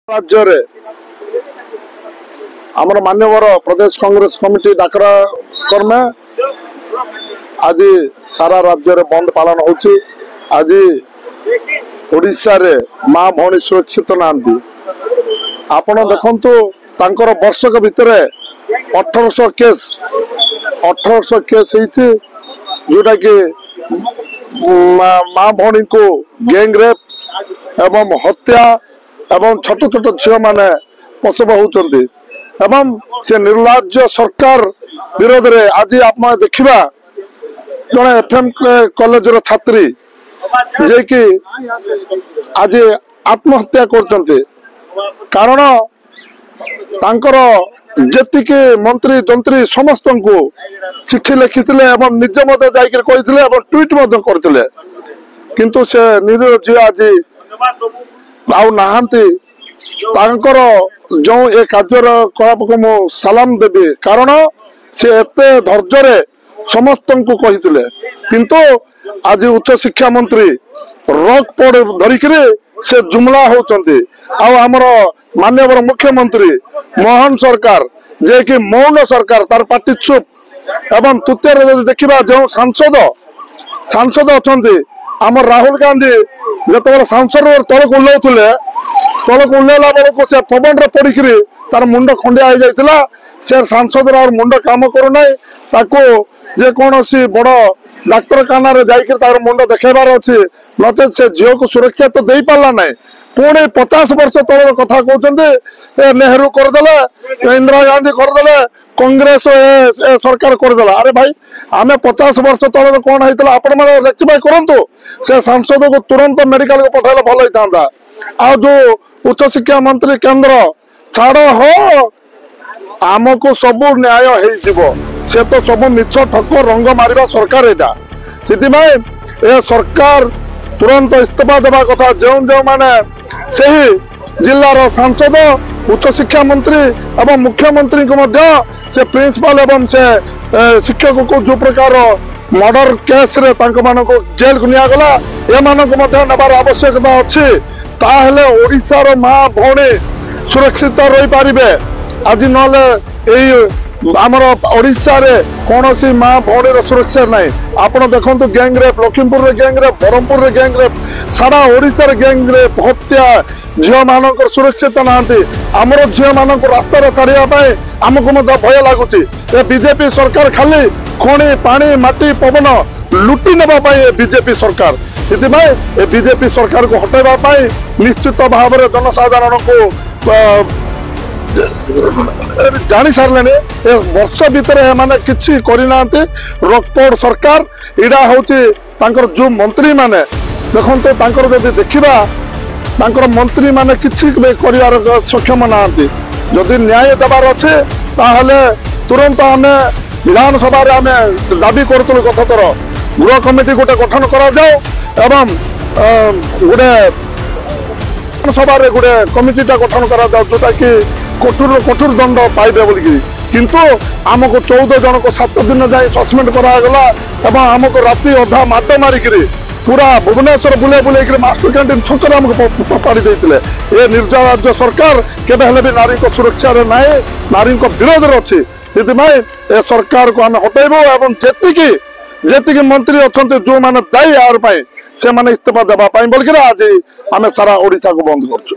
राज्य रे आमर मान्यवर प्रदेश कांग्रेस कमिटी डाकरा कर्मे आज सारा राज्य रे बंद पालन होची। आज ओडिशा रे माँ भौणी सुरक्षित नांती। आपण देखंतु तांकर वर्षक भितर 1800 केस होती जोटा कि माँ भौणी को गैंग रेप एवं हत्या एवं छोट छोट झील मैंने प्रसव होती एवं से निर्लज्ज सरकार विरोध रे आज आप देखा जड़े एफएम कॉलेज छात्री जे कि आज आत्महत्या करते कारण तांकर जेतिके मंत्री जंत्री समस्त को चिठी लिखिले एवं निज मत जाते ट्वीट करते किंतु से निरीह झी आज आउ नहांती तांकर जो ए कार्यर कलाप को मु सलाम देवी कारण से एते धैर्य समस्त को कही किंतु आज उच्च शिक्षा मंत्री रक पड़ धरिक से जुमला होती आमर माननीय मुख्यमंत्री मोहन सरकार जे कि मौन सरकार तार पार्टी चुप एवं तृतीय देखा जो सांसद अच्छा आम राहुल गांधी जो सांसद तल को ओह्लौले तल को ओह्लैला बेलू से पवन पड़ी तार मुंड खंडिया हो जाता से सांसद मुंड काम करूना जेकोसी बड़ डाक्तखाना तार मुंड देखार अच्छी नचे से झील को सुरक्षा तो दे पारा ना पुणी 50 वर्ष तल कथा कहते नेहरू करदे इंदिरा गांधी करदे कांग्रेस सरकार करदेला। अरे भाई आमे 50 वर्ष तल कौन होता आपण मैंने रेक्टिफाई करूँ से सांसद को तुरंत मेडिकल को पठाइले भल होता आ जो उच्च शिक्षा मंत्री केंद्र छाड़ हो आमको सब न्याय हो से तो सब मिछ ठक रंग मारिबा सरकार एटा से सरकार तुरंत इस्तीफा देवा कथा जो जो माने सही जिलार सांसद उच्च शिक्षा मंत्री एवं मुख्यमंत्री को मध्य से प्रिंसिपल एवं से शिक्षक को जो प्रकार मर्डर केस रे को जेल को निया गला ए नबार आवश्यकता अच्छी ताहले ओडिशार माँ भौणी सुरक्षित रही पारिबे आज नले आमर ओडिशा रे कौन सी माँ भौणी सुरक्षा ना आपड़ देखो gang rape Lakhimpur gang rape Brahmapur gang rape सारा ओडिशा गैंग रेप हत्या झील मान सुरक्षित नहांती आमर झील मान रास्तार छाड़ापी आमको भय लगुच बीजेपी सरकार खाली खणी पानी माटी पवन लुटि नापी बीजेपी सरकार से बीजेपी सरकार को हटाइबा निश्चित भाव में जनसाधारण को जानी सारे वर्ष भितर माने किछि करना रकपड़ सरकार इड़ा हूँ जो मंत्री माने देखो जदि देखा मंत्री माने किछि कर सक्षम ना जदि न्याय देवार अच्छे ताहले तुरंत आम विधानसभा आम दाबी करूँ गत थर गृह कमिटी गोटे गठन करा जाओ एवं गोटे सभा गोटे कमिटीटा गठन करा जाओ जोटा कि कठोर दंड पाइबे बोलिकी किंतु आमको 14 जन को 7 दिन जाए सस्पेंड करागला एवं आमको राति अधा माट मारिक पूरा भुवनेश्वर बुले बुले मास्टर कैंटीन छकरे आमको फपाड़ी देते ये निर्दय राज्य सरकार केबे हेले भी नारी को सुरक्षा रे ना नारी को विरोध में अच्छी से सरकार को आम हटेबू एवं जेतिकी मंत्री अच्छा जो मैंने दायी यार से इस्तीफा देवाई बोलिक आज आम सारा ओडिशा को बंद करछु।